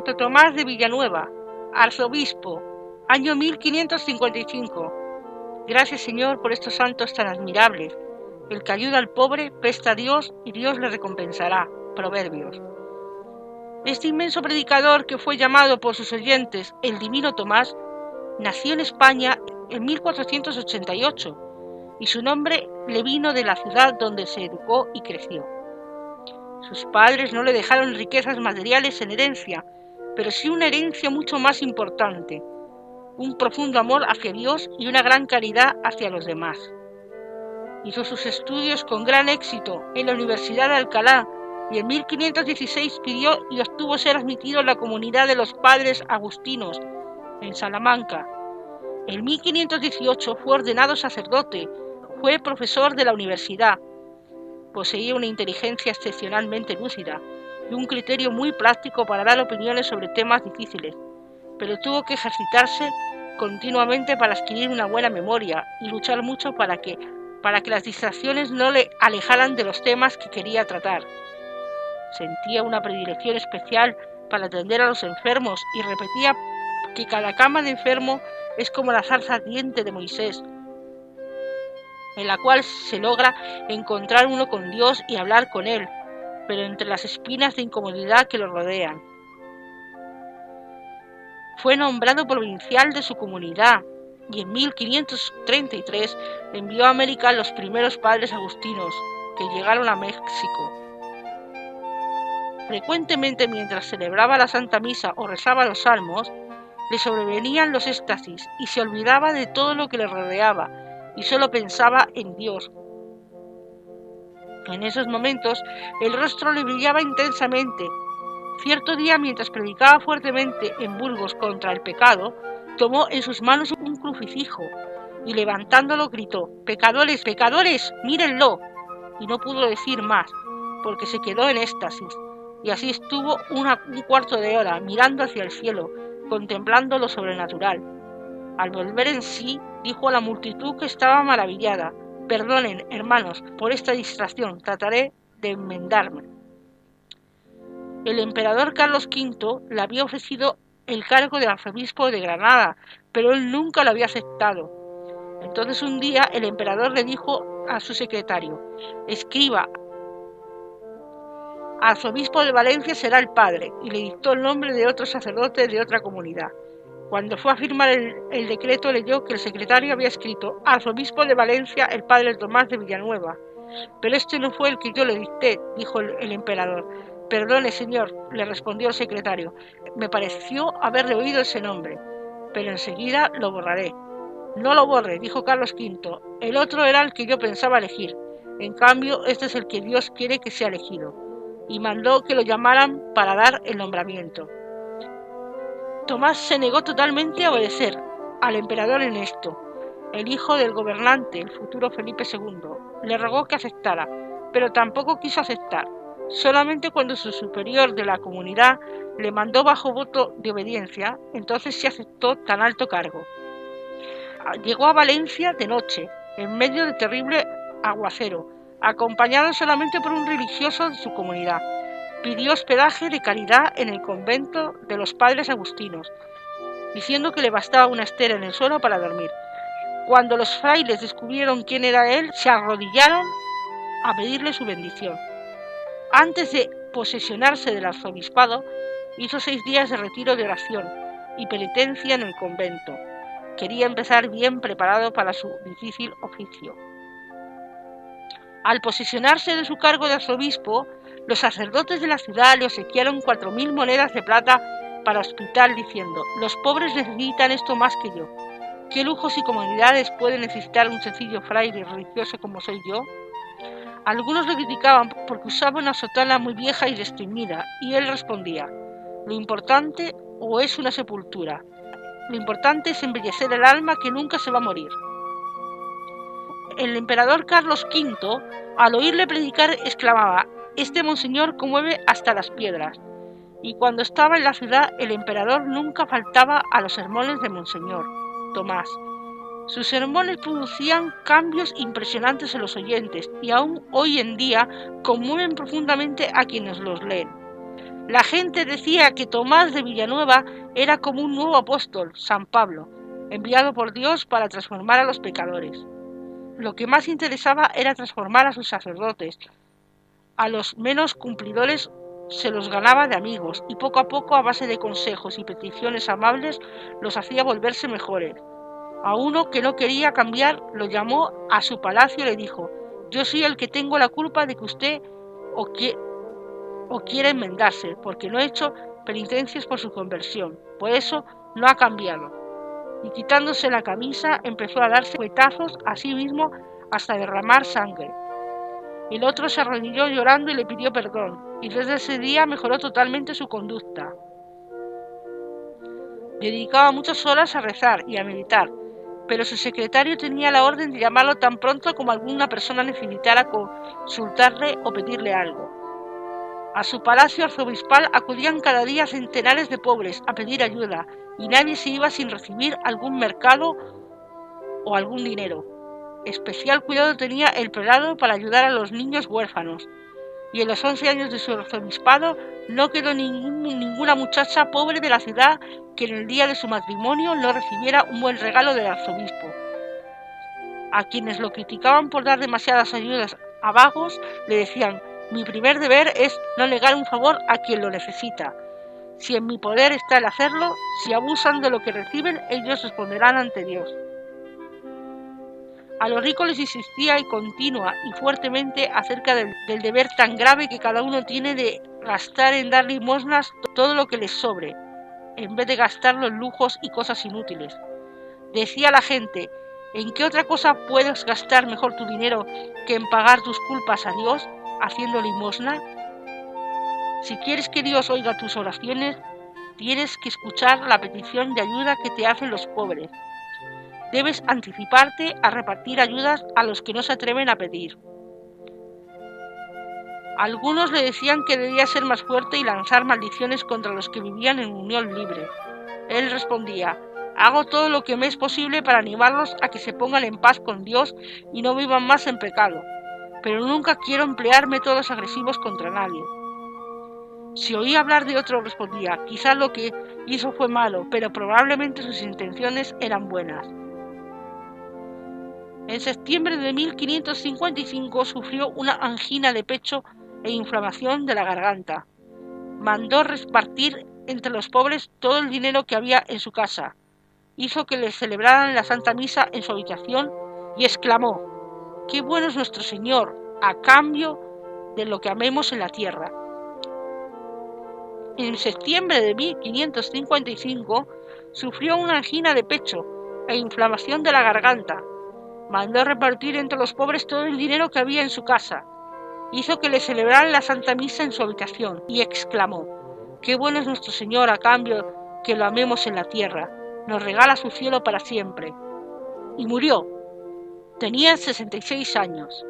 Santo Tomás de Villanueva, arzobispo, año 1555. Gracias, Señor, por estos santos tan admirables. El que ayuda al pobre presta a Dios y Dios le recompensará. Proverbios. Este inmenso predicador, que fue llamado por sus oyentes el Divino Tomás, nació en España en 1488 y su nombre le vino de la ciudad donde se educó y creció. Sus padres no le dejaron riquezas materiales en herencia, pero sí una herencia mucho más importante, un profundo amor hacia Dios y una gran caridad hacia los demás. Hizo sus estudios con gran éxito en la Universidad de Alcalá y en 1516 pidió y obtuvo ser admitido en la comunidad de los padres agustinos en Salamanca. En 1518 fue ordenado sacerdote, fue profesor de la universidad. Poseía una inteligencia excepcionalmente lúcida y un criterio muy práctico para dar opiniones sobre temas difíciles, pero tuvo que ejercitarse continuamente para adquirir una buena memoria y luchar mucho para que las distracciones no le alejaran de los temas que quería tratar. Sentía una predilección especial para atender a los enfermos y repetía que cada cama de enfermo es como la zarza ardiente de Moisés, en la cual se logra encontrar uno con Dios y hablar con Él, pero entre las espinas de incomodidad que lo rodean. Fue nombrado provincial de su comunidad y en 1533 envió a América los primeros padres agustinos que llegaron a México. Frecuentemente, mientras celebraba la Santa Misa o rezaba los salmos, le sobrevenían los éxtasis y se olvidaba de todo lo que le rodeaba y solo pensaba en Dios. En esos momentos el rostro le brillaba intensamente. Cierto día, mientras predicaba fuertemente en Burgos contra el pecado, tomó en sus manos un crucifijo y levantándolo gritó: «¡Pecadores, pecadores, mírenlo!», y no pudo decir más, porque se quedó en éxtasis, y así estuvo un cuarto de hora mirando hacia el cielo, contemplando lo sobrenatural. Al volver en sí, dijo a la multitud que estaba maravillada: «Perdonen, hermanos, por esta distracción, trataré de enmendarme». El emperador Carlos V le había ofrecido el cargo de arzobispo de Granada, pero él nunca lo había aceptado. Entonces un día el emperador le dijo a su secretario: «Escriba, arzobispo de Valencia será el padre», y le dictó el nombre de otro sacerdote de otra comunidad. Cuando fue a firmar el decreto, leyó que el secretario había escrito: «Arzobispo de Valencia, el padre Tomás de Villanueva». «Pero este no fue el que yo le dicté», dijo el emperador. «Perdone, señor», le respondió el secretario, «me pareció haberle oído ese nombre, pero enseguida lo borraré». «No lo borre», dijo Carlos V, «el otro era el que yo pensaba elegir, en cambio este es el que Dios quiere que sea elegido», y mandó que lo llamaran para dar el nombramiento. Tomás se negó totalmente a obedecer al emperador en esto. El hijo del gobernante, el futuro Felipe II, le rogó que aceptara, pero tampoco quiso aceptar. Solamente cuando su superior de la comunidad le mandó bajo voto de obediencia, entonces se aceptó tan alto cargo. Llegó a Valencia de noche, en medio de terrible aguacero, acompañado solamente por un religioso de su comunidad. Pidió hospedaje de caridad en el convento de los padres agustinos, diciendo que le bastaba una estera en el suelo para dormir. Cuando los frailes descubrieron quién era él, se arrodillaron a pedirle su bendición. Antes de posesionarse del arzobispado, hizo 6 días de retiro de oración y penitencia en el convento. Quería empezar bien preparado para su difícil oficio. Al posesionarse de su cargo de arzobispo, los sacerdotes de la ciudad le obsequiaron 4.000 monedas de plata para hospital, diciendo: «Los pobres necesitan esto más que yo. ¿Qué lujos y comodidades puede necesitar un sencillo fraile religioso como soy yo?». Algunos le criticaban porque usaba una sotana muy vieja y desteñida, y él respondía: «Lo importante o es una sepultura, lo importante es embellecer el alma que nunca se va a morir». El emperador Carlos V, al oírle predicar, exclamaba: «Este monseñor conmueve hasta las piedras». Y cuando estaba en la ciudad, el emperador nunca faltaba a los sermones de monseñor Tomás. Sus sermones producían cambios impresionantes en los oyentes y aún hoy en día conmueven profundamente a quienes los leen. La gente decía que Tomás de Villanueva era como un nuevo apóstol, San Pablo, enviado por Dios para transformar a los pecadores. Lo que más interesaba era transformar a sus sacerdotes. A los menos cumplidores se los ganaba de amigos y poco a poco, a base de consejos y peticiones amables, los hacía volverse mejores. A uno que no quería cambiar lo llamó a su palacio y le dijo: yo soy el que tengo la culpa de que usted o quiera enmendarse, porque no he hecho penitencias por su conversión, por eso no ha cambiado. Y quitándose la camisa empezó a darse puñetazos a sí mismo hasta derramar sangre. El otro se arrodilló llorando y le pidió perdón, y desde ese día mejoró totalmente su conducta. Dedicaba muchas horas a rezar y a meditar, pero su secretario tenía la orden de llamarlo tan pronto como alguna persona necesitara consultarle o pedirle algo. A su palacio arzobispal acudían cada día centenares de pobres a pedir ayuda, y nadie se iba sin recibir algún mercado o algún dinero. Especial cuidado tenía el prelado para ayudar a los niños huérfanos, y en los 11 años de su arzobispado no quedó ninguna muchacha pobre de la ciudad que en el día de su matrimonio no recibiera un buen regalo del arzobispo. A quienes lo criticaban por dar demasiadas ayudas a vagos, le decían: mi primer deber es no negar un favor a quien lo necesita. Si en mi poder está el hacerlo, si abusan de lo que reciben, ellos responderán ante Dios. A los ricos les insistía y continua y fuertemente acerca del deber tan grave que cada uno tiene de gastar en dar limosnas todo lo que les sobre, en vez de gastarlo en lujos y cosas inútiles. Decía a la gente: ¿en qué otra cosa puedes gastar mejor tu dinero que en pagar tus culpas a Dios haciendo limosna? Si quieres que Dios oiga tus oraciones, tienes que escuchar la petición de ayuda que te hacen los pobres. Debes anticiparte a repartir ayudas a los que no se atreven a pedir. Algunos le decían que debía ser más fuerte y lanzar maldiciones contra los que vivían en unión libre. Él respondía: hago todo lo que me es posible para animarlos a que se pongan en paz con Dios y no vivan más en pecado, pero nunca quiero emplear métodos agresivos contra nadie. Si oía hablar de otro, respondía: quizás lo que hizo fue malo, pero probablemente sus intenciones eran buenas. En septiembre de 1555 sufrió una angina de pecho e inflamación de la garganta. Mandó repartir entre los pobres todo el dinero que había en su casa. Hizo que le celebraran la Santa Misa en su habitación y exclamó: ¡qué bueno es nuestro Señor, a cambio de lo que amemos en la tierra! En septiembre de 1555 sufrió una angina de pecho e inflamación de la garganta. Mandó repartir entre los pobres todo el dinero que había en su casa. Hizo que le celebraran la Santa Misa en su habitación y exclamó: ¡qué bueno es nuestro Señor, a cambio que lo amemos en la tierra! Nos regala su cielo para siempre. Y murió. Tenía 66 años.